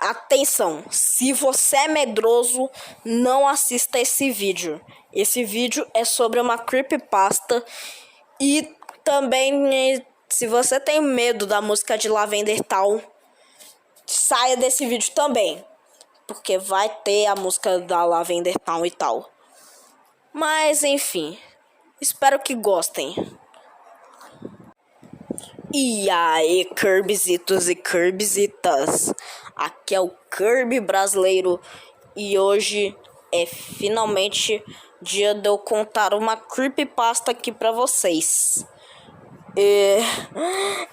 Atenção, se você é medroso, não assista esse vídeo. Esse vídeo é sobre uma creepypasta e também, se você tem medo da música de Lavender Town, saia desse vídeo também, porque vai ter a música da Lavender Town e tal. Mas enfim, espero que gostem. E aí, Kirbyzitos e Kirbyzitas, aqui é o Kirby brasileiro e hoje é finalmente dia de eu contar uma creepypasta aqui pra vocês.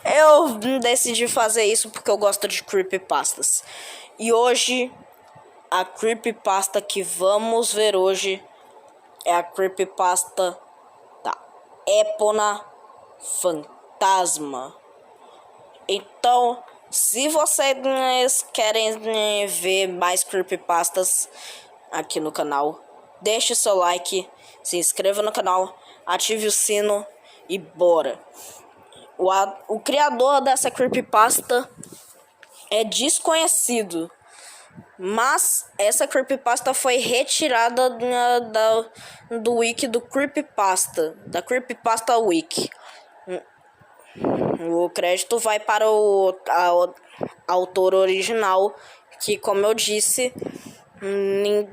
Eu decidi fazer isso porque eu gosto de creepypastas. E hoje, a creepypasta que vamos ver hoje é a creepypasta da Epona Fantasma. Então, se vocês querem ver mais creepypastas aqui no canal, deixe seu like, se inscreva no canal, ative o sino e bora! O criador dessa creepypasta é desconhecido, mas essa creepypasta foi retirada do wiki do creepypasta, da creepypasta wiki. O crédito vai para o autor original, que, como eu disse,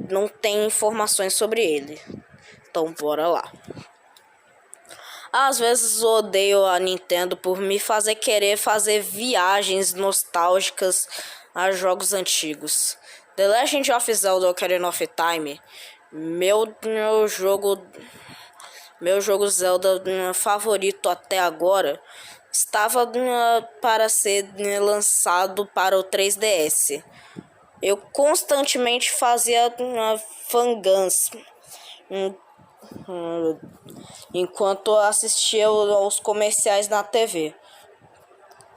não tem informações sobre ele. Então, bora lá. Às vezes eu odeio a Nintendo por me fazer querer fazer viagens nostálgicas a jogos antigos. The Legend of Zelda Ocarina of Time, meu jogo Zelda favorito até agora, estava para ser lançado para o 3DS. Eu constantemente fazia fangans enquanto assistia aos comerciais na TV.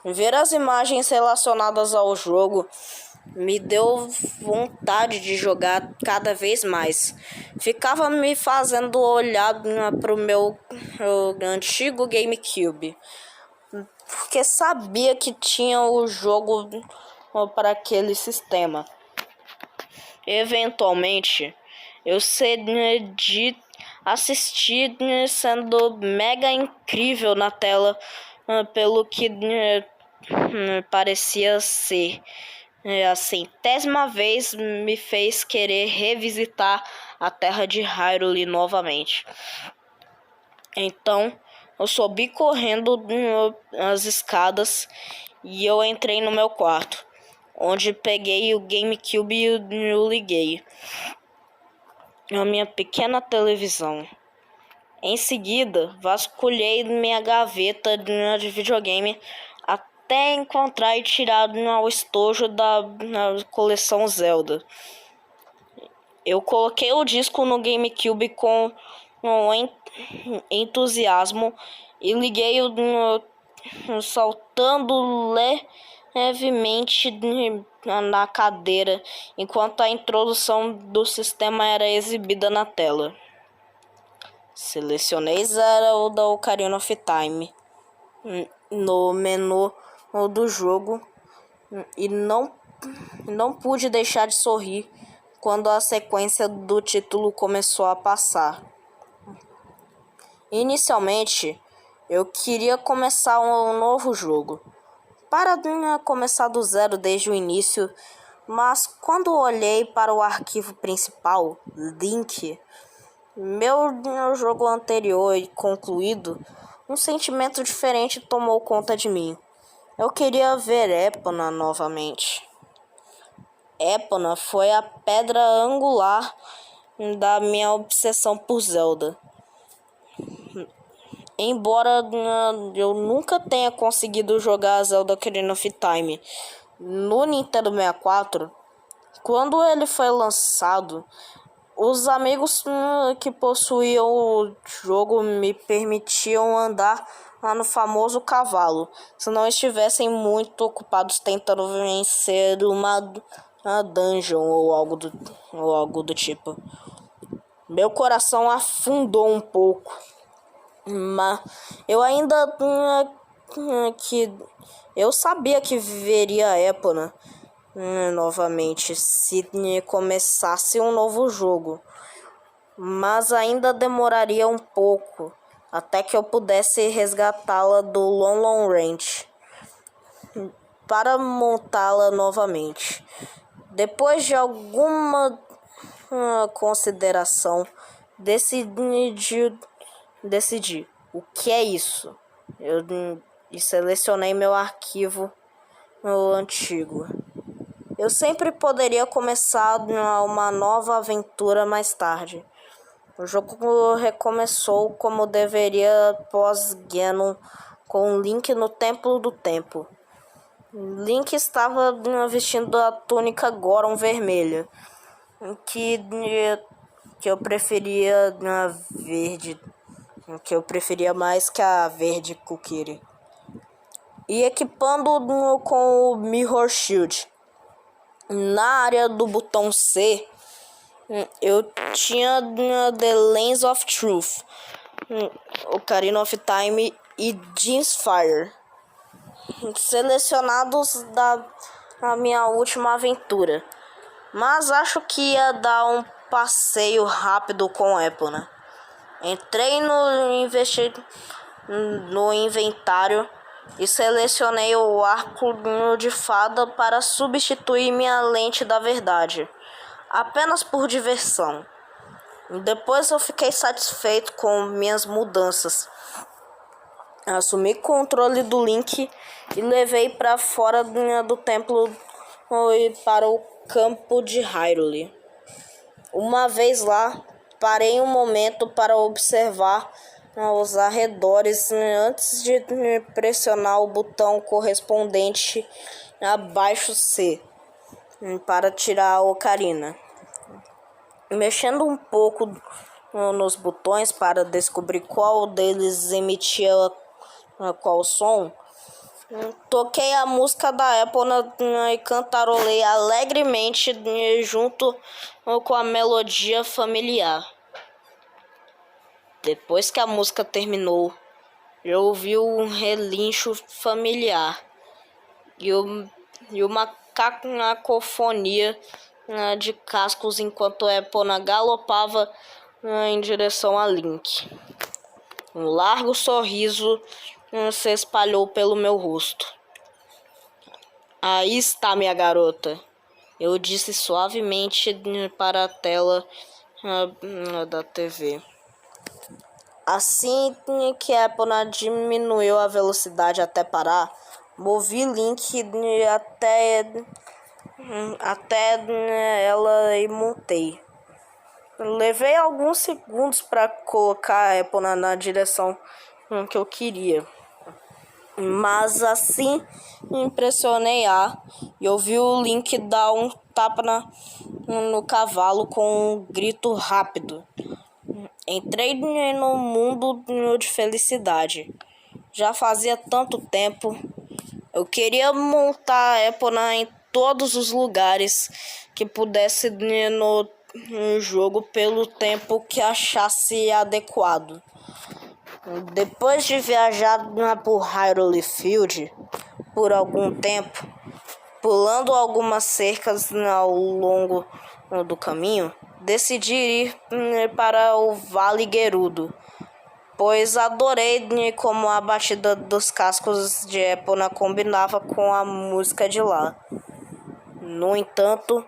Ver as imagens relacionadas ao jogo me deu vontade de jogar cada vez mais. Ficava me fazendo olhar para o meu antigo GameCube, porque sabia que tinha o jogo para aquele sistema. Eventualmente, eu cedi assistir sendo mega incrível na tela, pelo que parecia ser. A centésima vez me fez querer revisitar a terra de Hyrule novamente. Então, eu subi correndo as escadas e eu entrei no meu quarto, onde peguei o GameCube e o liguei na minha pequena televisão. Em seguida, vasculhei minha gaveta de videogame até encontrar e tirar o estojo da coleção Zelda. Eu coloquei o disco no GameCube com entusiasmo e liguei saltando levemente na cadeira enquanto a introdução do sistema era exibida na tela. Selecionei Zelda da Ocarina of Time no menu do jogo e não pude deixar de sorrir quando a sequência do título começou a passar. Inicialmente, eu queria começar um novo jogo, para começar do zero desde o início, mas quando olhei para o arquivo principal, Link, meu jogo anterior e concluído, um sentimento diferente tomou conta de mim. Eu queria ver Epona novamente. Epona foi a pedra angular da minha obsessão por Zelda. Embora eu nunca tenha conseguido jogar Zelda Ocarina of Time no Nintendo 64, quando ele foi lançado, os amigos que possuíam o jogo me permitiam andar lá no famoso cavalo, se não estivessem muito ocupados tentando vencer uma dungeon ou algo do tipo. Meu coração afundou um pouco, mas eu ainda eu sabia que veria Epona novamente se começasse um novo jogo, mas ainda demoraria um pouco até que eu pudesse resgatá-la do Long Range para montá-la novamente. Depois de alguma consideração, decidi o que é isso. Eu selecionei meu arquivo antigo. Eu sempre poderia começar uma nova aventura mais tarde. O jogo recomeçou como deveria pós-Ganon, com Link no Templo do Tempo. Link estava vestindo a túnica Goron vermelha, que eu preferia verde, que eu preferia mais que a verde Kokiri. E equipando com o Mirror Shield. Na área do botão C, eu tinha The Lens of Truth, Ocarina of Time e Jin's Fire, selecionados da minha última aventura. Mas acho que ia dar um passeio rápido com Epona. Entrei no inventário e selecionei o arco de fada para substituir minha lente da verdade, apenas por diversão. Depois eu fiquei satisfeito com minhas mudanças. Assumi controle do Link e levei para fora do templo e para o campo de Hyrule. Uma vez lá, parei um momento para observar os arredores antes de pressionar o botão correspondente abaixo C para tirar a ocarina. Mexendo um pouco nos botões para descobrir qual deles emitia qual som, toquei a música da Epona e cantarolei alegremente junto com a melodia familiar. Depois que a música terminou, eu ouvi um relincho familiar e uma cacofonia de cascos enquanto Epona galopava em direção a Link. Um largo sorriso se espalhou pelo meu rosto. Aí está, minha garota, eu disse suavemente para a tela da TV. Assim que Epona diminuiu a velocidade até parar, movi Link até ela e montei. Levei alguns segundos para colocar a Epona na direção que eu queria. Mas assim impressionei e ouvi o Link dar um tapa no cavalo com um grito rápido. Entrei no mundo de felicidade. Já fazia tanto tempo. Eu queria montar a Epona em todos os lugares que pudesse no jogo pelo tempo que achasse adequado. Depois de viajar por Hyrule Field por algum tempo, pulando algumas cercas ao longo do caminho, decidi ir para o Vale Gerudo, pois adorei como a batida dos cascos de Epona combinava com a música de lá. No entanto,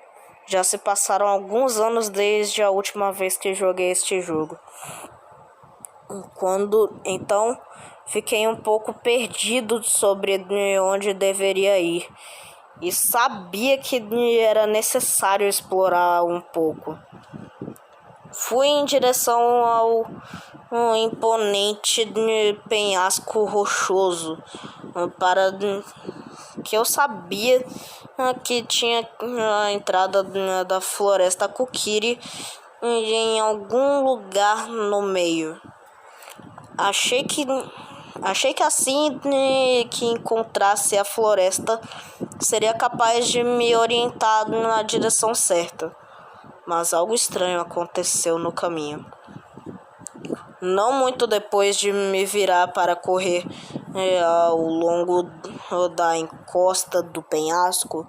já se passaram alguns anos desde a última vez que joguei este jogo. Então, fiquei um pouco perdido sobre onde deveria ir e sabia que era necessário explorar um pouco. Fui em direção ao imponente penhasco rochoso, para que eu sabia que tinha a entrada da floresta Kokiri em algum lugar no meio. Achei que assim que encontrasse a floresta, seria capaz de me orientar na direção certa. Mas algo estranho aconteceu no caminho. Não muito depois de me virar para correr ao longo da encosta do penhasco,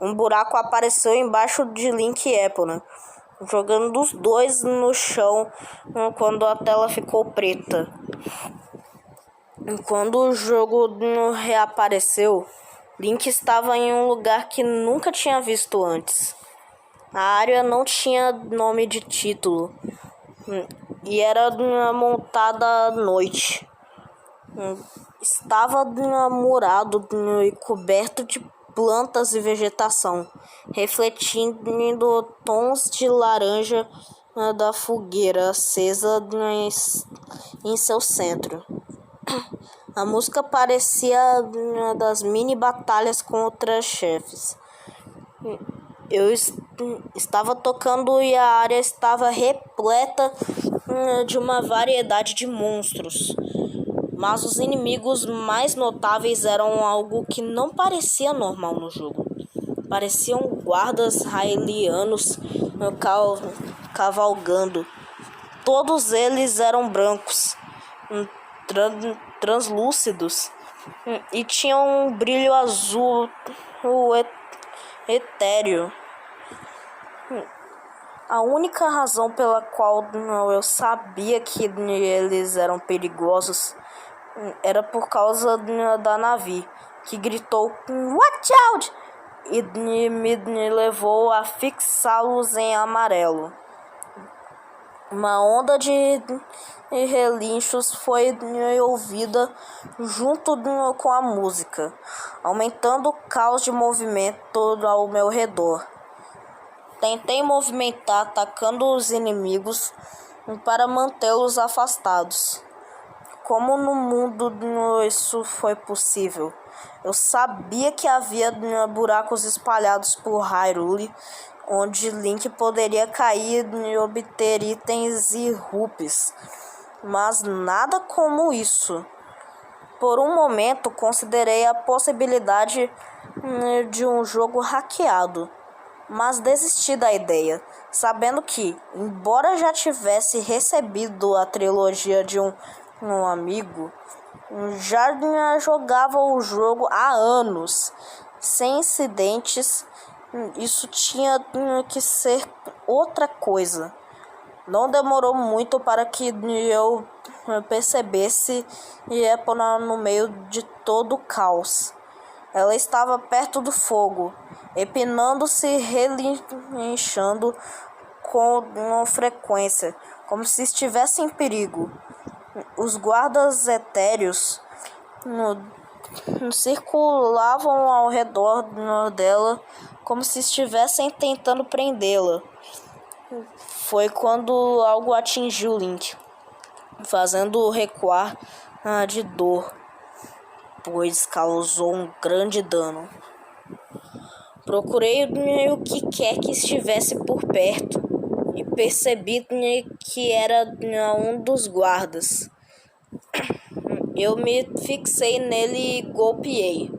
um buraco apareceu embaixo de Link e Epona, jogando os dois no chão quando a tela ficou preta. Quando o jogo reapareceu, Link estava em um lugar que nunca tinha visto antes. A área não tinha nome de título e era montada à noite. Estava murado e coberto de plantas e vegetação, refletindo tons de laranja da fogueira acesa em seu centro. A música parecia das mini batalhas contra chefes. Eu estava tocando e a área estava repleta de uma variedade de monstros. Mas os inimigos mais notáveis eram algo que não parecia normal no jogo. Pareciam guardas raelianos cavalgando. Todos eles eram brancos, translúcidos e tinham um brilho azul etéreo. A única razão pela qual eu sabia que eles eram perigosos era por causa da Navi, que gritou "Watch out!" e me levou a fixá-los em amarelo. Uma onda de relinchos foi ouvida junto com a música, aumentando o caos de movimento ao meu redor. Tentei movimentar atacando os inimigos para mantê-los afastados. Como no mundo isso foi possível? Eu sabia que havia buracos espalhados por Hyrule, onde Link poderia cair e obter itens e rupees, mas nada como isso. Por um momento considerei a possibilidade de um jogo hackeado, mas desisti da ideia, sabendo que, embora já tivesse recebido a trilogia de um amigo, já jogava o jogo há anos, sem incidentes. Isso tinha que ser outra coisa. Não demorou muito para que eu percebesse Epona no meio de todo o caos. Ela estava perto do fogo, empinando-se e relinchando com frequência, como se estivesse em perigo. Os guardas etéreos circulavam ao redor dela, como se estivessem tentando prendê-la. Foi quando algo atingiu Link, fazendo-o recuar de dor, pois causou um grande dano. Procurei o que quer que estivesse por perto e percebi que era um dos guardas. Eu me fixei nele e golpeei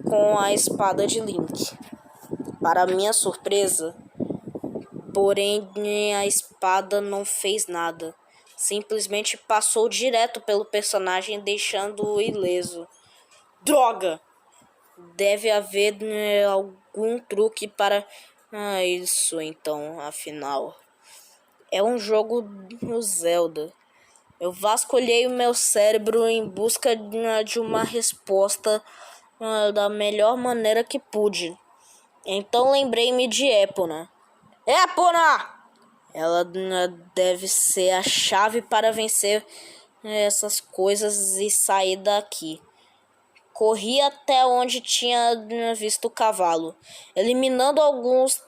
com a espada de Link. Para minha surpresa, porém, a espada não fez nada. Simplesmente passou direto pelo personagem, deixando-o ileso. Droga! Deve haver algum truque para isso, então, afinal. É um jogo no Zelda. Eu vasculhei o meu cérebro em busca de uma resposta da melhor maneira que pude. Então lembrei-me de Epona. Epona! Ela deve ser a chave para vencer essas coisas e sair daqui. Corri até onde tinha visto o cavalo, eliminando alguns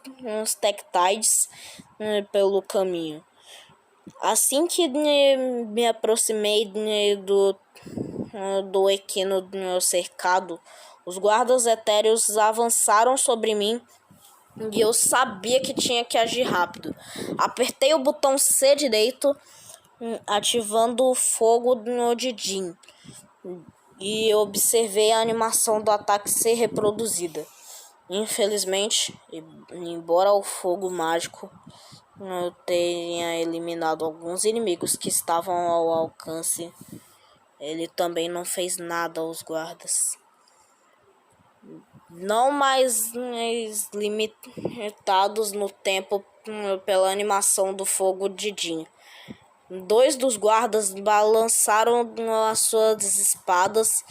Tectides pelo caminho. Assim que me aproximei do equino cercado, os guardas etéreos avançaram sobre mim e eu sabia que tinha que agir rápido. Apertei o botão C direito, ativando o fogo no Didin, e observei a animação do ataque ser reproduzida. Infelizmente, embora o fogo mágico tenha eliminado alguns inimigos que estavam ao alcance, Ele também não fez nada aos guardas. Não mais limitados no tempo pela animação do fogo de Jin. 2 dos guardas balançaram as suas espadas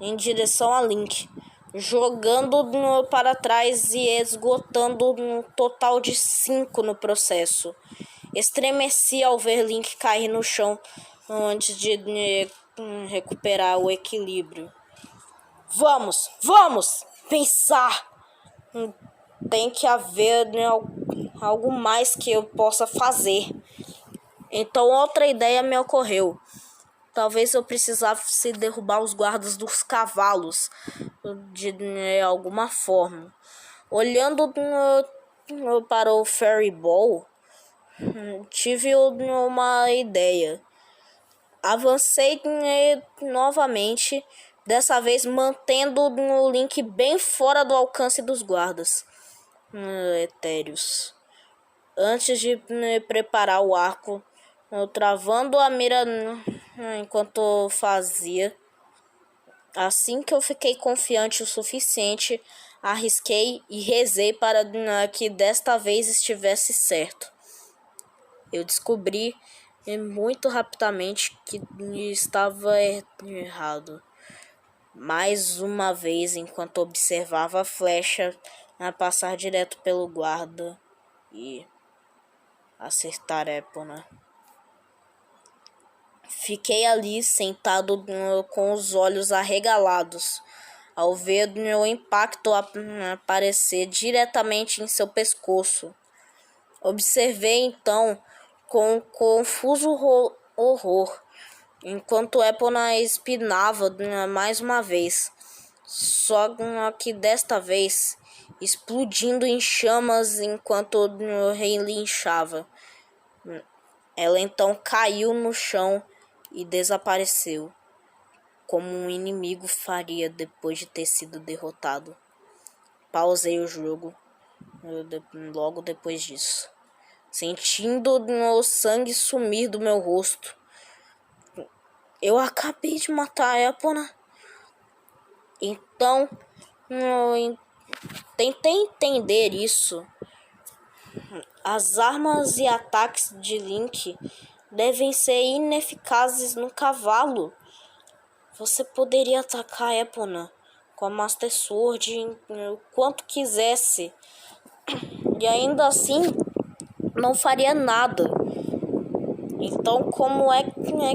em direção a Link, jogando para trás e esgotando um total de 5 no processo. Estremeci ao ver Link cair no chão antes de recuperar o equilíbrio. Vamos pensar! Tem que haver algo mais que eu possa fazer. Então outra ideia me ocorreu. Talvez eu precisasse derrubar os guardas dos cavalos de alguma forma. Olhando para o Fairy Ball, tive uma ideia. Avancei novamente, dessa vez mantendo o Link bem fora do alcance dos guardas etéreos. Antes de preparar o arco, travando a mira enquanto fazia. Assim que eu fiquei confiante o suficiente, arrisquei e rezei para que desta vez estivesse certo. Eu descobri muito rapidamente que estava errado. Mais uma vez, enquanto observava a flecha passar direto pelo guarda e acertar Epona. Fiquei ali sentado com os olhos arregalados ao ver o impacto aparecer diretamente em seu pescoço. Observei então com confuso horror enquanto Epona espinava mais uma vez, só que desta vez explodindo em chamas enquanto relinchava. Ela então caiu no chão e desapareceu, como um inimigo faria depois de ter sido derrotado. Pausei o jogo logo depois disso, sentindo o sangue sumir do meu rosto. Eu acabei de matar a Epona. Então, tentei entender isso. As armas e ataques de Link devem ser ineficazes no cavalo. Você poderia atacar a Epona com a Master Sword o quanto quisesse, e ainda assim não faria nada. Então como é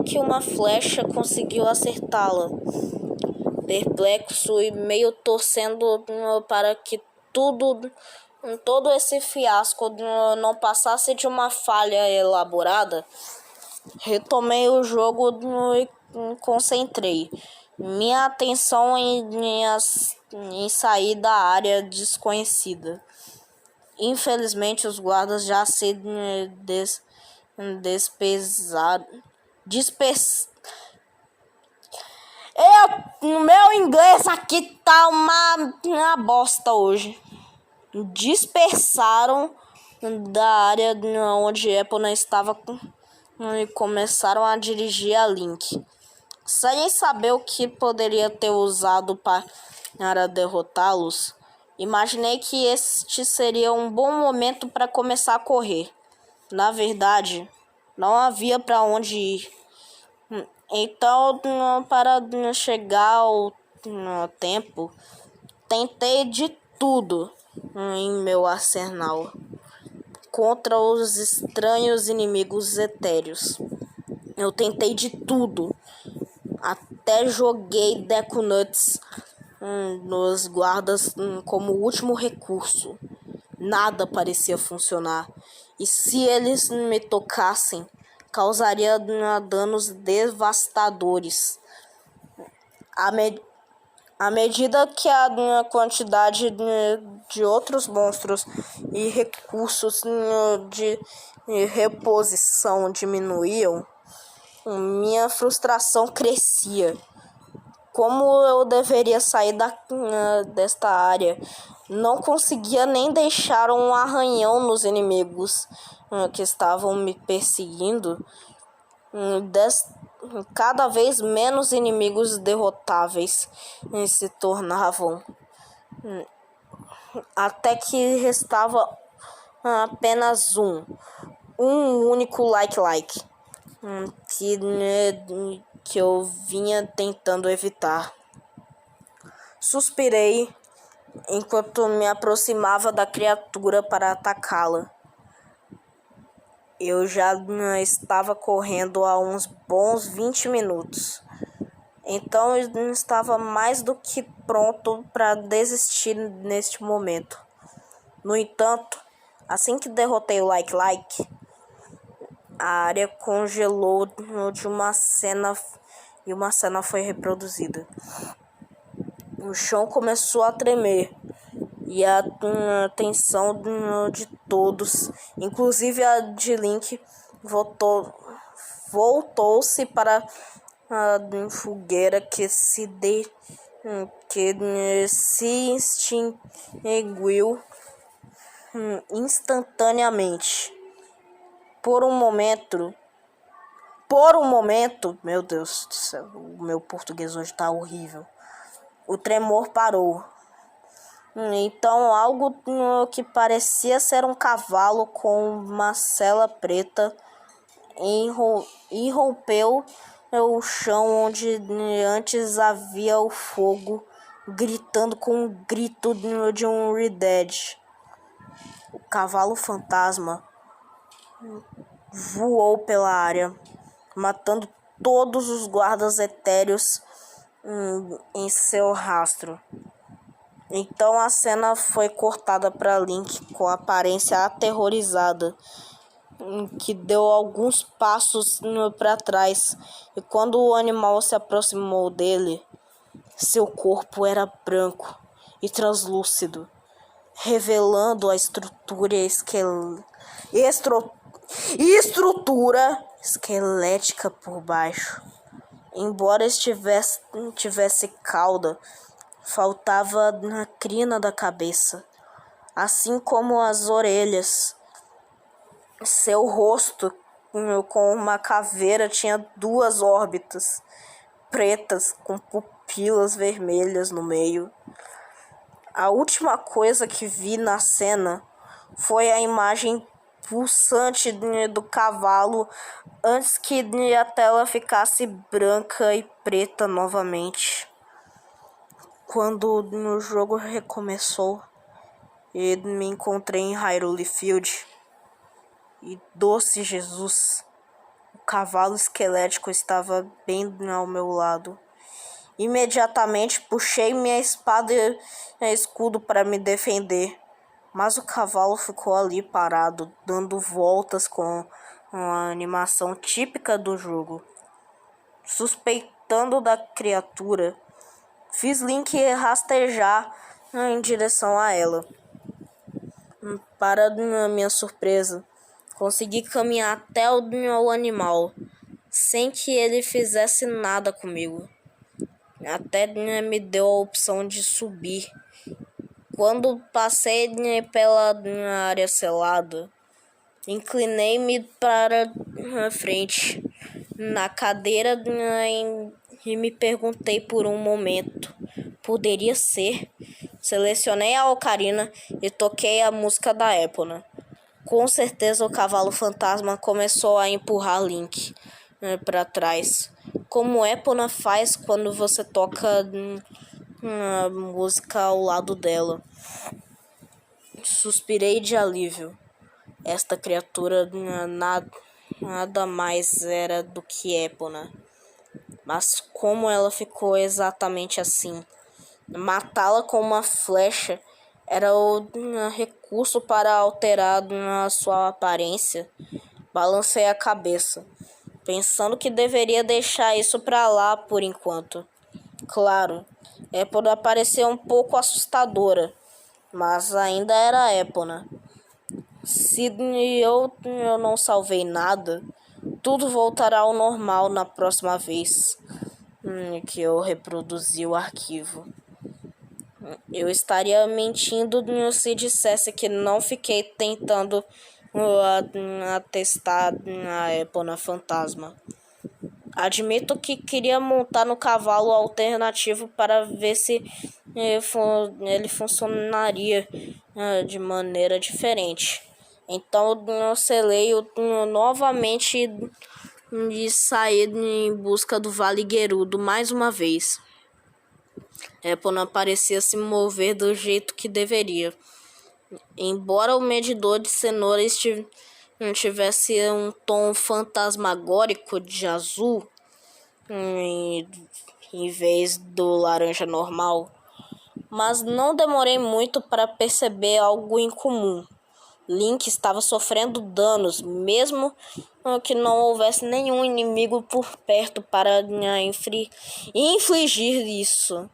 que uma flecha conseguiu acertá-la? Perplexo e meio torcendo para que todo esse fiasco não passasse de uma falha elaborada, retomei o jogo e concentrei minha atenção em sair da área desconhecida. Infelizmente, os guardas já se dispersaram. No meu inglês aqui tá uma bosta hoje. Dispersaram da área onde Epona estava e começaram a dirigir a Link. Sem saber o que poderia ter usado para derrotá-los, imaginei que este seria um bom momento para começar a correr. Na verdade, não havia para onde ir. Então, para chegar ao tempo, tentei de tudo em meu arsenal contra os estranhos inimigos etéreos. Eu tentei de tudo. Até joguei Deku Nuts nos guardas como último recurso. Nada parecia funcionar. E se eles me tocassem, causaria danos devastadores. À medida que a quantidade de outros monstros e recursos de reposição diminuíam, minha frustração crescia. Como eu deveria sair desta área? Não conseguia nem deixar um arranhão nos inimigos que estavam me perseguindo. cada vez menos inimigos derrotáveis se tornavam, até que restava apenas um único like que eu vinha tentando evitar. Suspirei enquanto me aproximava da criatura para atacá-la. Eu já estava correndo há uns bons 20 minutos. Então eu estava mais do que pronto para desistir neste momento. No entanto, assim que derrotei o like, a área congelou de uma cena e uma cena foi reproduzida. O chão começou a tremer e a atenção de todos, inclusive a de Link, voltou-se para a fogueira que se extinguiu instantaneamente. Por um momento, meu Deus do céu, o meu português hoje está horrível. O tremor parou. Então algo que parecia ser um cavalo com uma sela preta irrompeu o chão onde antes havia o fogo, gritando com um grito de um Red. O cavalo fantasma voou pela área, matando todos os guardas etéreos em seu rastro. Então a cena foi cortada para Link com aparência aterrorizada, que deu alguns passos para trás, e quando o animal se aproximou dele, seu corpo era branco e translúcido, revelando a estrutura esquelética por baixo. Embora tivesse cauda, faltava na crina da cabeça, assim como as orelhas. Seu rosto, com uma caveira, tinha duas órbitas pretas com pupilas vermelhas no meio. A última coisa que vi na cena foi a imagem pulsante do cavalo antes que a tela ficasse branca e preta novamente. Quando o jogo recomeçou e me encontrei em Hyrule Field, e doce Jesus, o cavalo esquelético estava bem ao meu lado. Imediatamente puxei minha espada e escudo para me defender, mas o cavalo ficou ali parado, dando voltas com uma animação típica do jogo. Suspeitando da criatura, fiz Link rastejar em direção a ela. Para minha surpresa, consegui caminhar até o animal, sem que ele fizesse nada comigo. Até me deu a opção de subir. Quando passei pela área selada, inclinei-me para a frente, na cadeira, e me perguntei por um momento: poderia ser? Selecionei a ocarina e toquei a música da Epona. Com certeza o cavalo fantasma começou a empurrar Link para trás, como Epona faz quando você toca a música ao lado dela. Suspirei de alívio. Esta criatura nada mais era do que Epona. Mas como ela ficou exatamente assim? Matá-la com uma flecha era o recurso para alterar a sua aparência. Balancei a cabeça, pensando que deveria deixar isso para lá por enquanto. Claro, Epona parecia um pouco assustadora, mas ainda era Epona. Se eu não salvei nada, tudo voltará ao normal na próxima vez que eu reproduzir o arquivo. Eu estaria mentindo se dissesse que não fiquei tentando atestar a Epona fantasma. Admito que queria montar no cavalo alternativo para ver se ele funcionaria de maneira diferente. Então eu selei novamente de sair em busca do Vale Gerudo mais uma vez. Epona parecia se mover do jeito que deveria. Embora o medidor de cenouras tivesse um tom fantasmagórico de azul em vez do laranja normal, mas não demorei muito para perceber algo incomum. Link estava sofrendo danos, mesmo que não houvesse nenhum inimigo por perto para infligir isso.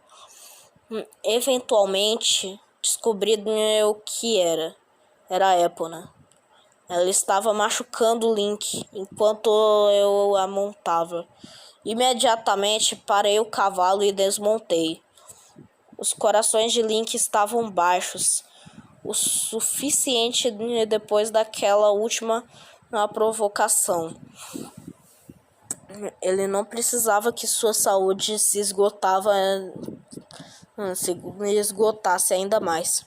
Eventualmente, descobri o que era. Era a Epona. Ela estava machucando Link enquanto eu a montava. Imediatamente parei o cavalo e desmontei. Os corações de Link estavam baixos, o suficiente depois daquela última provocação. Ele não precisava que sua saúde se esgotasse ainda mais.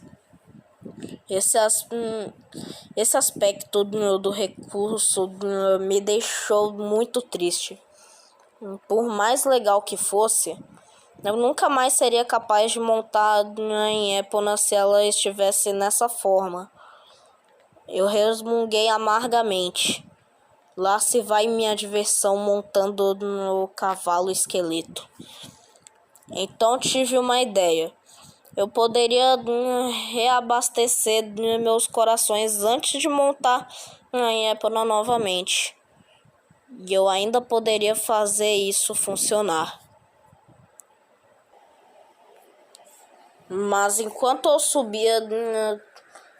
Esse aspecto do recurso me deixou muito triste. Por mais legal que fosse, eu nunca mais seria capaz de montar em Epona se ela estivesse nessa forma. Eu resmunguei amargamente. Lá se vai minha diversão montando no cavalo esqueleto. Então tive uma ideia. Eu poderia reabastecer meus corações antes de montar em Epona novamente. E eu ainda poderia fazer isso funcionar. Mas enquanto eu subia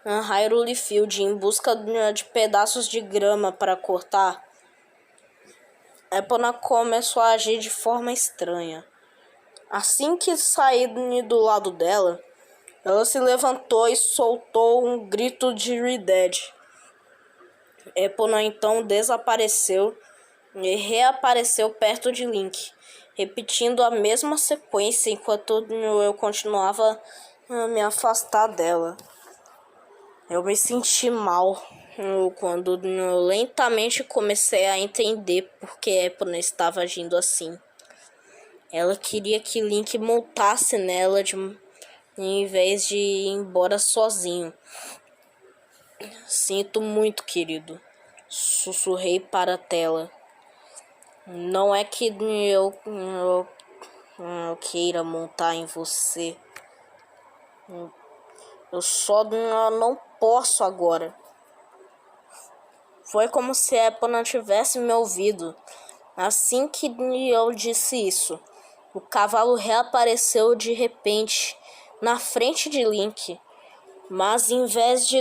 Hyrule Field em busca de pedaços de grama para cortar, Epona começou a agir de forma estranha. Assim que saí do lado dela, ela se levantou e soltou um grito de Rided. Epona então desapareceu e reapareceu perto de Link, repetindo a mesma sequência enquanto eu continuava a me afastar dela. Eu me senti mal quando lentamente comecei a entender por que Epona estava agindo assim. Ela queria que Link montasse nela em vez de ir embora sozinho. Sinto muito, querido. Sussurrei para a tela. Não é que eu queira montar em você. Eu só não posso agora. Foi como se Epona tivesse me ouvido. Assim que eu disse isso, o cavalo reapareceu de repente na frente de Link. Mas em vez de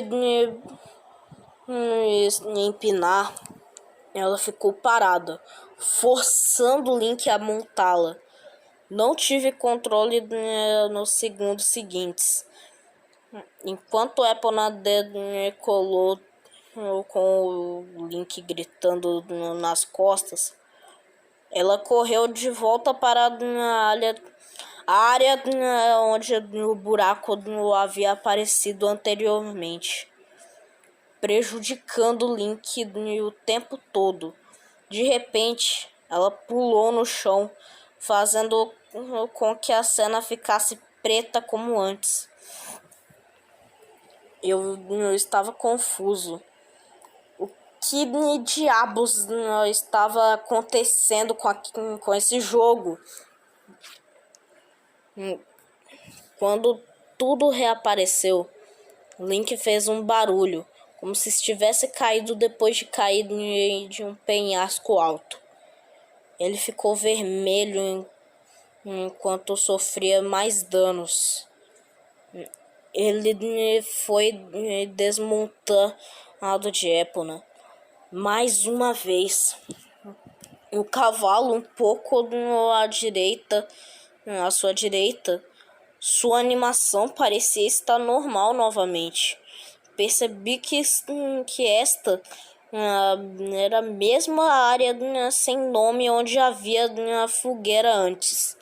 empinar, ela ficou parada, forçando Link a montá-la. Não tive controle nos segundos seguintes. Enquanto Epona decolou com o Link gritando nas costas, ela correu de volta para a área onde o buraco havia aparecido anteriormente, prejudicando Link o tempo todo. De repente, ela pulou no chão, fazendo com que a cena ficasse preta como antes. Eu estava confuso. O que diabos estava acontecendo com esse jogo? Quando tudo reapareceu, Link fez um barulho, como se estivesse caído depois de cair de um penhasco alto. Ele ficou vermelho enquanto sofria mais danos. Ele foi desmontado de Epona. Mais uma vez. O cavalo um pouco à sua direita. Sua animação parecia estar normal novamente. Percebi que esta Era a mesma área sem nome onde havia fogueira antes.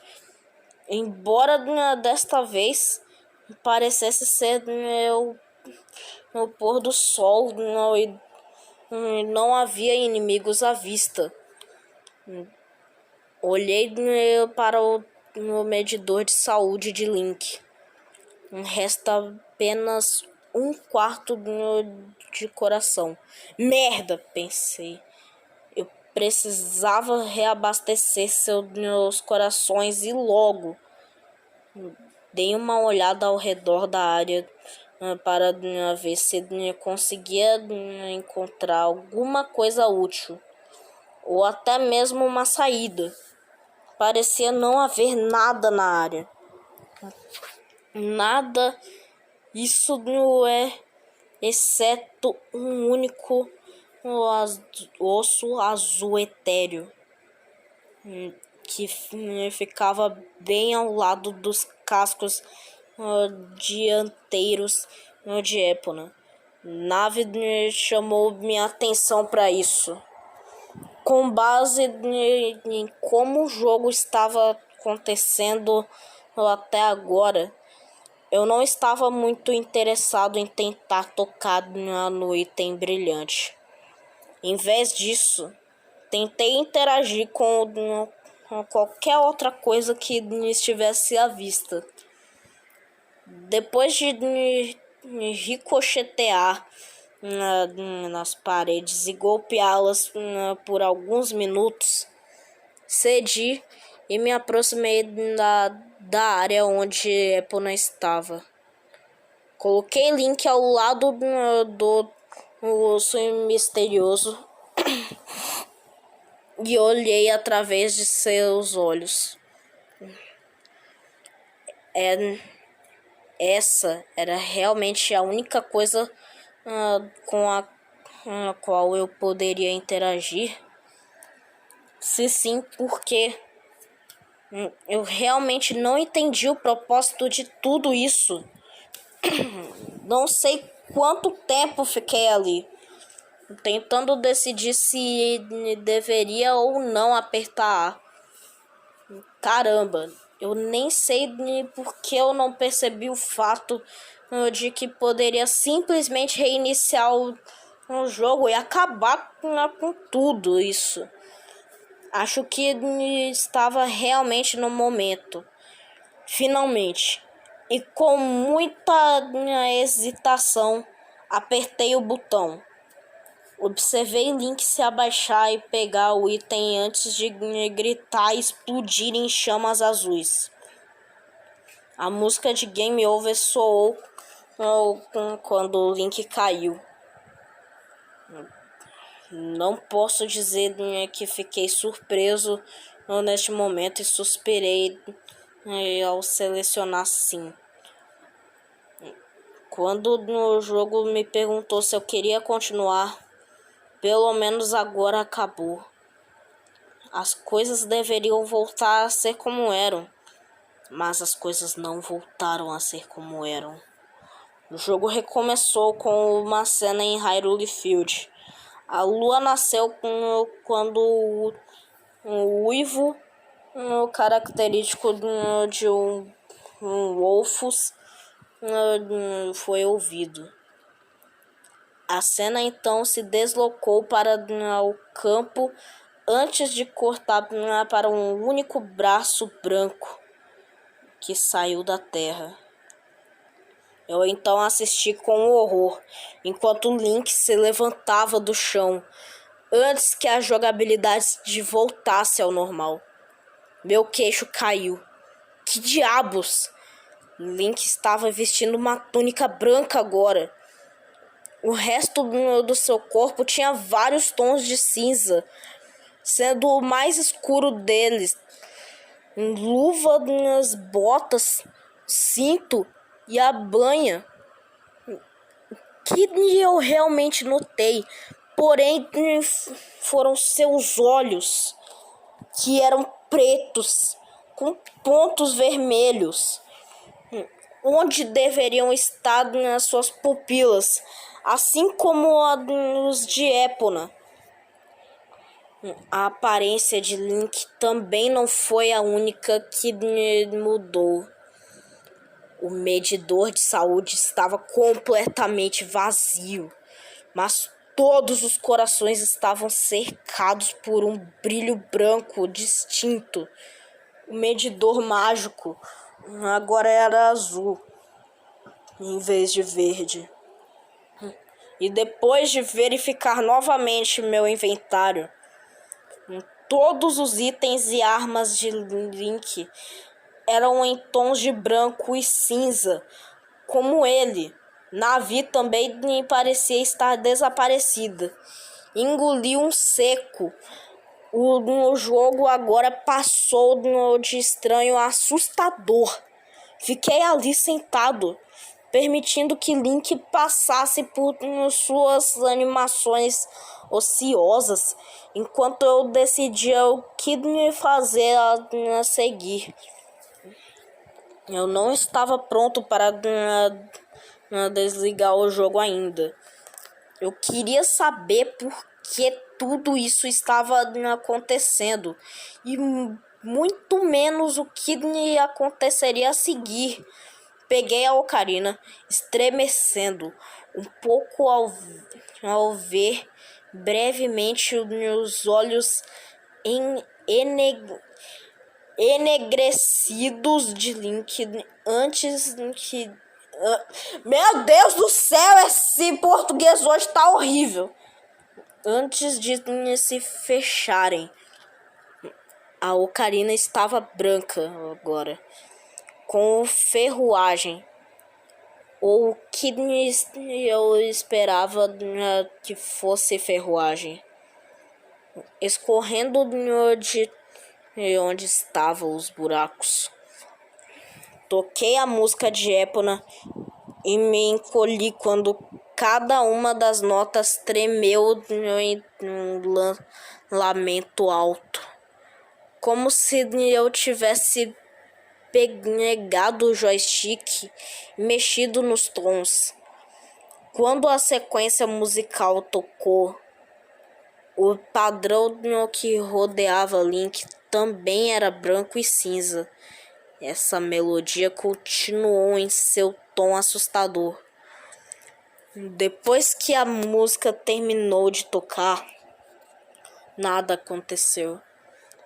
Embora desta vez parecesse ser o pôr do sol e não havia inimigos à vista. Olhei para o medidor de saúde de Link. Resta apenas um quarto de coração. Merda, pensei. Eu precisava reabastecer meus corações e logo. Dei uma olhada ao redor da área para ver se conseguia encontrar alguma coisa útil ou até mesmo uma saída. Parecia não haver nada na área. Nada, isso não é, exceto um único osso azul etéreo que ficava bem ao lado dos cascos dianteiros de Epona. Nave chamou minha atenção para isso. Com base em como o jogo estava acontecendo até agora, eu não estava muito interessado em tentar tocar no item brilhante. Em vez disso, tentei interagir com qualquer outra coisa que estivesse à vista. Depois de ricochetear nas paredes e golpeá-las por alguns minutos, cedi e me aproximei da área onde Epona estava. Coloquei Link ao lado do urso misterioso e olhei através de seus olhos. Essa era realmente a única coisa com a qual eu poderia interagir. Se sim, por quê? Eu realmente não entendi o propósito de tudo isso. Não sei quanto tempo fiquei ali, tentando decidir se deveria ou não apertar A. Caramba, eu nem sei por que eu não percebi o fato de que poderia simplesmente reiniciar o jogo e acabar com tudo isso. Acho que estava realmente no momento. Finalmente, e com muita hesitação, apertei o botão. Observei Link se abaixar e pegar o item antes de gritar e explodir em chamas azuis. A música de Game Over soou quando o Link caiu. Não posso dizer que fiquei surpreso neste momento e suspirei ao selecionar sim. Quando o jogo me perguntou se eu queria continuar, pelo menos agora acabou. As coisas deveriam voltar a ser como eram, mas as coisas não voltaram a ser como eram. O jogo recomeçou com uma cena em Hyrule Field. A lua nasceu quando o uivo característico de um Wolfus foi ouvido. A cena então se deslocou para o campo antes de cortar para um único braço branco que saiu da terra. Eu então assisti com horror, enquanto Link se levantava do chão, antes que a jogabilidade voltasse ao normal. Meu queixo caiu. Que diabos! Link estava vestindo uma túnica branca agora. O resto do seu corpo tinha vários tons de cinza, sendo o mais escuro deles. Luva nas botas, cinto e a banha. Que eu realmente notei, porém, foram seus olhos, que eram pretos, com pontos vermelhos, onde deveriam estar nas suas pupilas. assim como os de Epona. A aparência de Link também não foi a única que mudou. O medidor de saúde estava completamente vazio, mas todos os corações estavam cercados por um brilho branco distinto. O medidor mágico agora era azul em vez de verde. E depois de verificar novamente meu inventário, todos os itens e armas de Link eram em tons de branco e cinza, como ele. Navi também parecia estar desaparecida. Engoliu um seco. O jogo agora passou de estranho a assustador. Fiquei ali sentado, permitindo que Link passasse por suas animações ociosas, enquanto eu decidia o que fazer a seguir. Eu não estava pronto para desligar o jogo ainda. Eu queria saber por que tudo isso estava acontecendo e muito menos o que aconteceria a seguir. Peguei a ocarina, estremecendo um pouco ao ver brevemente os olhos enegrecidos de Link antes que... Meu Deus do céu, esse português hoje tá horrível. Antes de se fecharem. A ocarina estava branca agora, com ferrugem, ou o que eu esperava que fosse ferrugem, escorrendo de onde estavam os buracos. Toquei a música de Epona e me encolhi quando cada uma das notas tremeu em um lamento alto, como se eu tivesse pegado o joystick e mexido nos tons. Quando a sequência musical tocou, o padrão que rodeava Link também era branco e cinza. Essa melodia continuou em seu tom assustador. Depois que a música terminou de tocar, nada aconteceu.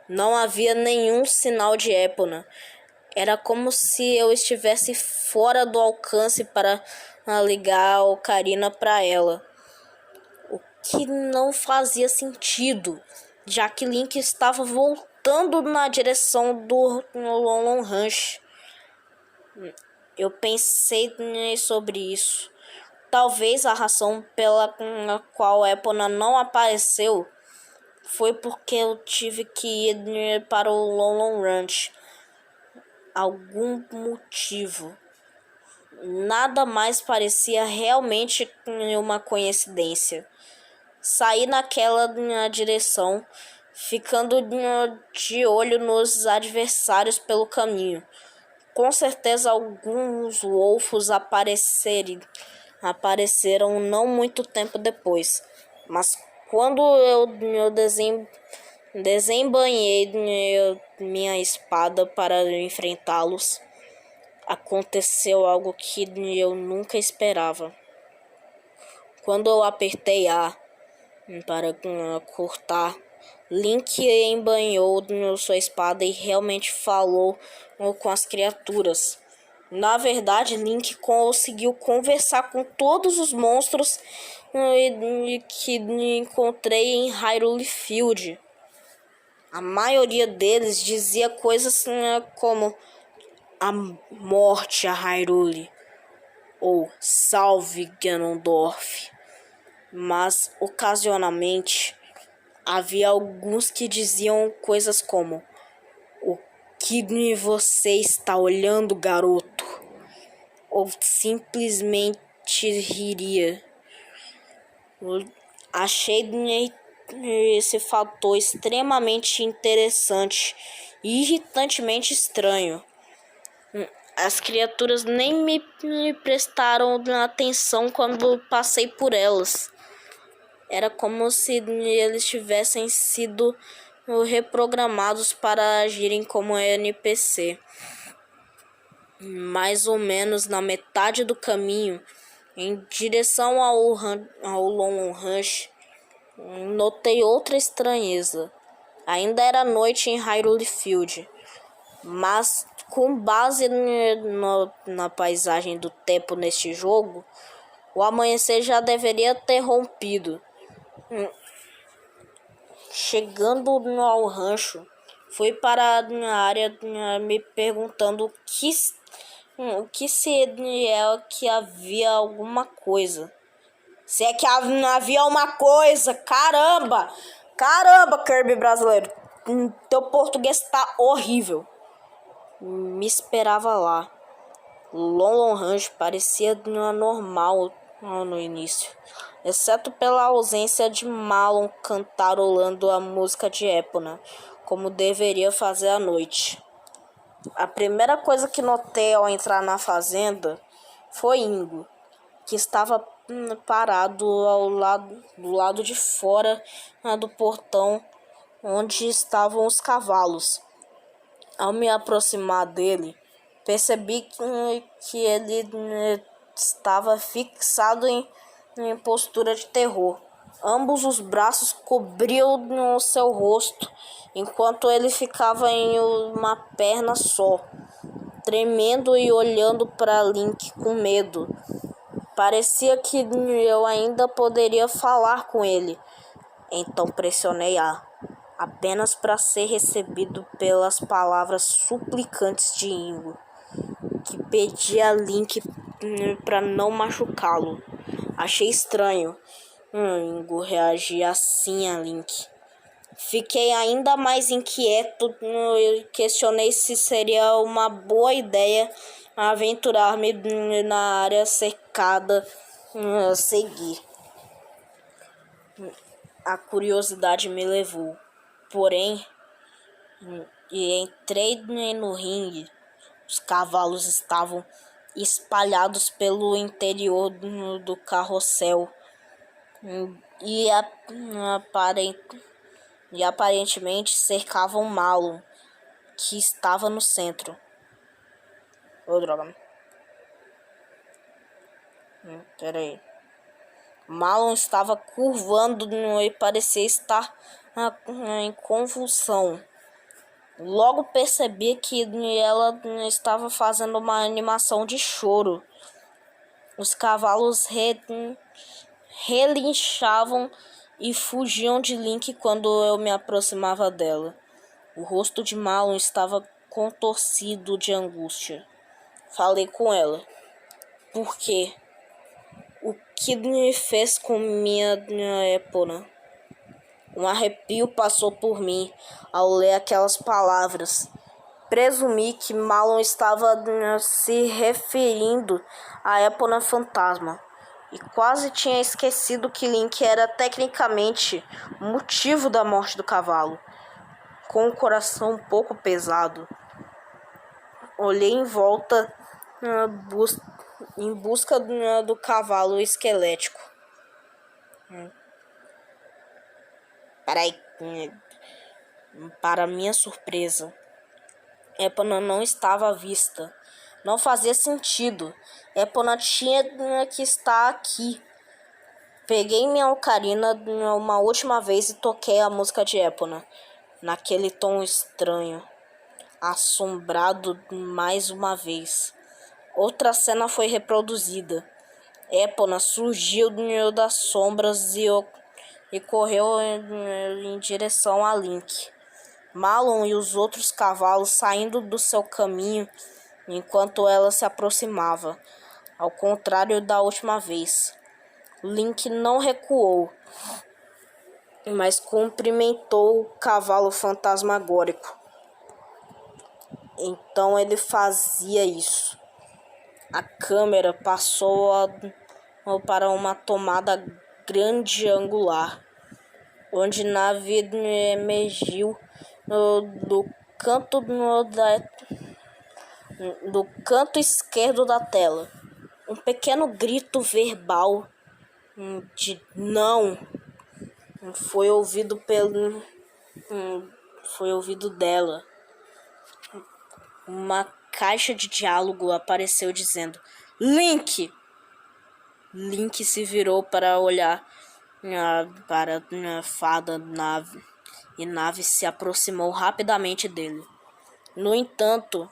Não havia nenhum sinal de Epona. Era como se eu estivesse fora do alcance para ligar a ocarina para ela. O que não fazia sentido, já que Link estava voltando na direção do Lon Lon Ranch. Eu pensei sobre isso. Talvez a razão pela qual Epona não apareceu foi porque eu tive que ir para o Lon Lon Ranch. Algum motivo. Nada mais parecia realmente uma coincidência. Saí naquela direção, ficando de olho nos adversários pelo caminho. Com certeza alguns wolfos apareceram não muito tempo depois, mas quando eu desembanhei minha espada para enfrentá-los, aconteceu algo que eu nunca esperava. Quando eu apertei A para cortar, Link embanhou sua espada e realmente falou com as criaturas. Na verdade, Link conseguiu conversar com todos os monstros que encontrei em Hyrule Field. A maioria deles dizia coisas como a morte a Hyrule ou salve Ganondorf. Mas, ocasionalmente, havia alguns que diziam coisas como: o que você está olhando, garoto? Ou simplesmente riria. Eu achei esse fator extremamente interessante e irritantemente estranho. As criaturas nem me prestaram atenção quando passei por elas. Era como se eles tivessem sido reprogramados para agirem como NPC. Mais ou menos na metade do caminho, em direção ao Long Ranch, notei outra estranheza. Ainda era noite em Hyrule Field, mas com base na paisagem do tempo neste jogo, o amanhecer já deveria ter rompido. Chegando ao rancho, fui para a área me perguntando o que se é que havia alguma coisa. Se é que havia uma coisa, caramba! Caramba, Kirby brasileiro, teu português tá horrível. Me esperava lá. Long Ranch parecia normal no início, exceto pela ausência de Malon cantarolando a música de Epona, como deveria fazer à noite. A primeira coisa que notei ao entrar na fazenda foi Ingo, que estava parado do lado de fora do portão onde estavam os cavalos. Ao me aproximar dele, percebi que ele estava fixado em postura de terror. Ambos os braços cobriam o seu rosto, enquanto ele ficava em uma perna só, tremendo e olhando para Link com medo. Parecia que eu ainda poderia falar com ele. Então pressionei A, apenas para ser recebido pelas palavras suplicantes de Ingo, que pedia a Link para não machucá-lo. Achei estranho Ingo reagir assim a Link. Fiquei ainda mais inquieto e questionei se seria uma boa ideia aventurar-me na área cercada a seguir. A curiosidade me levou, porém, e entrei no ringue. Os cavalos estavam espalhados pelo interior do carrossel e aparentemente cercavam Malon, que estava no centro. Ô, droga. Peraí. Malon estava curvando e parecia estar em convulsão. Logo percebi que ela estava fazendo uma animação de choro. Os cavalos relinchavam e fugiam de Link quando eu me aproximava dela. O rosto de Malon estava contorcido de angústia. Falei com ela. Por quê? O que me fez com minha Epona? Um arrepio passou por mim ao ler aquelas palavras. Presumi que Malon estava se referindo a Epona Fantasma. E quase tinha esquecido que Link era tecnicamente o motivo da morte do cavalo. Com o coração um pouco pesado, olhei em volta em busca do cavalo esquelético. Para minha surpresa, Epona não estava à vista. Não fazia sentido. Epona tinha que estar aqui. Peguei minha ocarina uma última vez e toquei a música de Epona, naquele tom estranho, assombrado mais uma vez. Outra cena foi reproduzida. Epona surgiu das sombras e correu em direção a Link. Malon e os outros cavalos saindo do seu caminho enquanto ela se aproximava. Ao contrário da última vez, Link não recuou, mas cumprimentou o cavalo fantasmagórico. Então ele fazia isso. A câmera passou para uma tomada grande angular, onde a nave emergiu do canto do canto esquerdo da tela. Um pequeno grito verbal de não foi ouvido foi ouvido dela. Uma caixa de diálogo apareceu dizendo: Link! Link se virou para olhar para a fada Nave, e Nave se aproximou rapidamente dele. No entanto,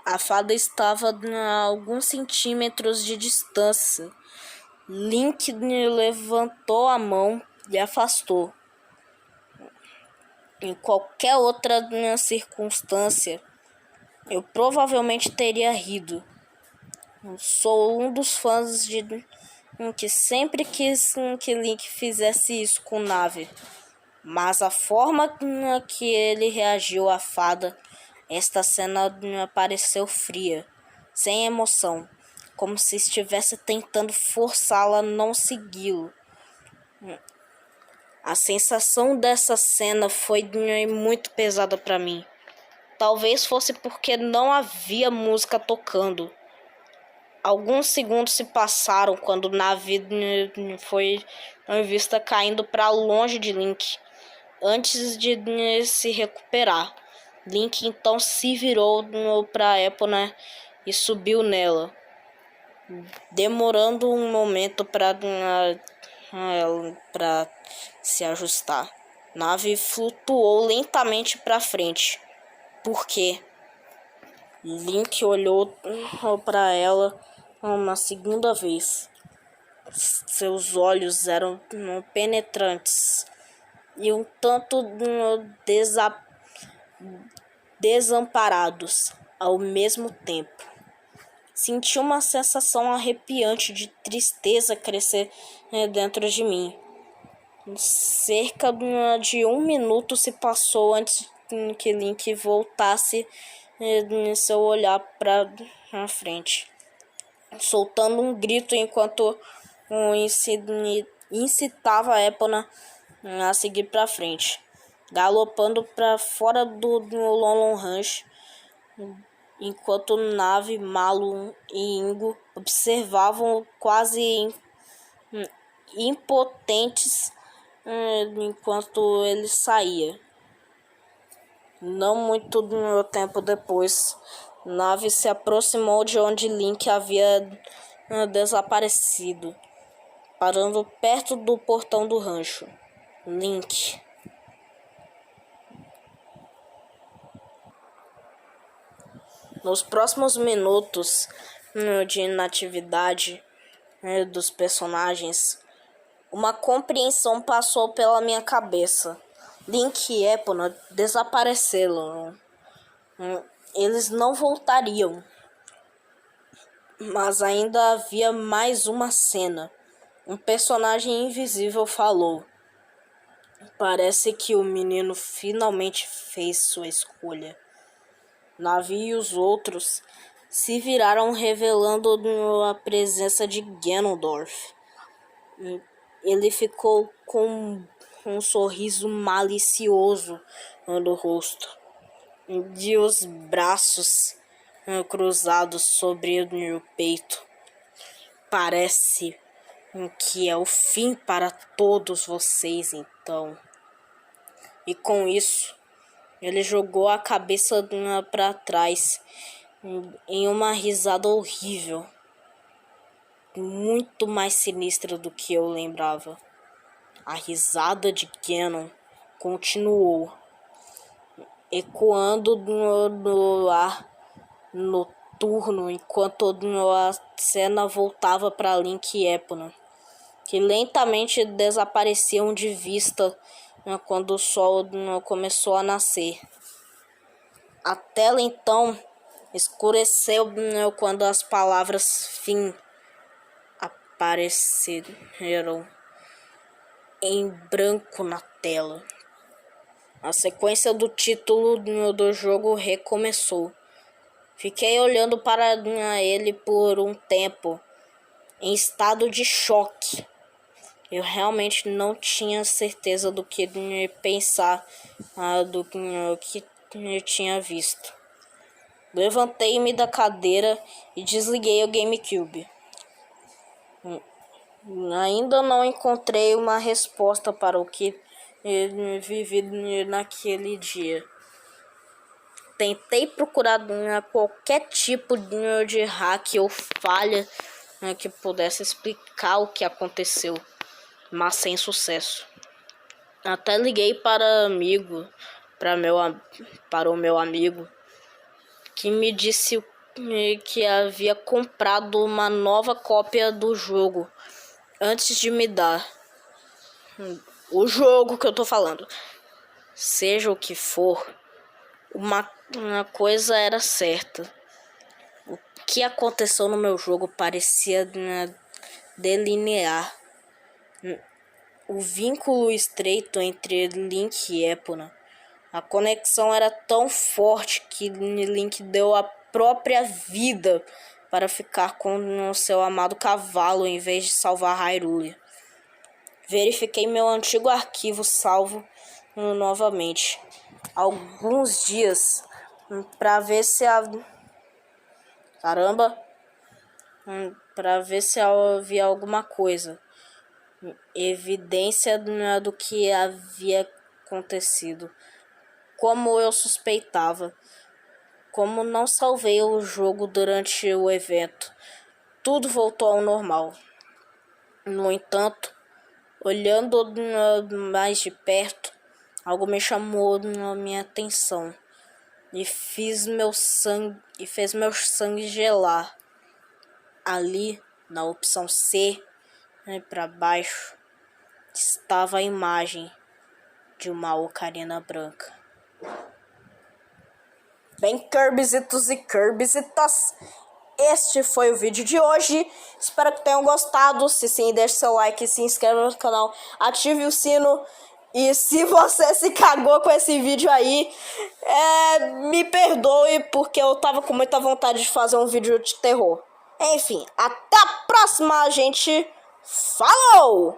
a fada estava a alguns centímetros de distância. Link levantou a mão e afastou. Em qualquer outra circunstância, eu provavelmente teria rido. Sou um dos fãs que sempre quis que Link fizesse isso com Nave. Mas a forma que ele reagiu à fada, esta cena pareceu fria, sem emoção, como se estivesse tentando forçá-la a não segui-lo. A sensação dessa cena foi muito pesada para mim. Talvez fosse porque não havia música tocando. Alguns segundos se passaram quando Nave foi vista caindo para longe de Link, antes de se recuperar. Link então se virou para Epona e subiu nela, demorando um momento para se ajustar. Nave flutuou lentamente para frente. Por quê? Link olhou para ela uma segunda vez. Seus olhos eram penetrantes e um tanto desamparados ao mesmo tempo. Senti uma sensação arrepiante de tristeza crescer dentro de mim. Cerca de 1 minuto se passou antes que Link voltasse seu olhar para frente, soltando um grito enquanto incitava a Epona a seguir para frente, galopando para fora do Lon Ranch, enquanto Nave, Malum e Ingo observavam quase impotentes enquanto ele saía. Não muito tempo depois, Nave se aproximou de onde Link havia desaparecido, parando perto do portão do rancho. Link. Nos próximos minutos de inatividade dos personagens, uma compreensão passou pela minha cabeça. Link e Epona desapareceram. Eles não voltariam. Mas ainda havia mais uma cena. Um personagem invisível falou: Parece que o menino finalmente fez sua escolha. Nave e os outros se viraram, revelando a presença de Ganondorf. Ele ficou com um sorriso malicioso no rosto e os braços cruzados sobre o peito. Parece que é o fim para todos vocês, então. E com isso, ele jogou a cabeça para trás em uma risada horrível, muito mais sinistra do que eu lembrava. A risada de Ganon continuou, ecoando no ar noturno, enquanto a cena voltava para Link e Epona, que lentamente desapareciam de vista quando o sol começou a nascer. A tela então escureceu quando as palavras fim apareceram em branco na tela. A sequência do título do jogo recomeçou. Fiquei olhando para ele por um tempo, em estado de choque. Eu realmente não tinha certeza do que pensar do que eu tinha visto. Levantei-me da cadeira e desliguei o GameCube. Ainda não encontrei uma resposta para o que vivi naquele dia. Tentei procurar qualquer tipo de hack ou falha que pudesse explicar o que aconteceu, mas sem sucesso. Até liguei para o meu amigo, que me disse que havia comprado uma nova cópia do jogo antes de me dar. O jogo que eu tô falando. Seja o que for, uma coisa era certa. O que aconteceu no meu jogo parecia delinear o vínculo estreito entre Link e Epona. A conexão era tão forte que Link deu a própria vida para ficar com o seu amado cavalo em vez de salvar Hyrule. Verifiquei meu antigo arquivo salvo novamente alguns dias para ver se havia alguma coisa, evidência do que havia acontecido. Como eu suspeitava, como não salvei o jogo durante o evento, tudo voltou ao normal. No entanto, olhando mais de perto, algo me chamou a minha atenção e fez meu sangue gelar. Ali, na opção C, para baixo, estava a imagem de uma ocarina branca. Bem, Kirbyzitos e Kirbyzitas, este foi o vídeo de hoje. Espero que tenham gostado. Se sim, deixe seu like, se inscreva no canal, ative o sino. E se você se cagou com esse vídeo aí, me perdoe, porque eu tava com muita vontade de fazer um vídeo de terror. Enfim, até a próxima, gente. Falou!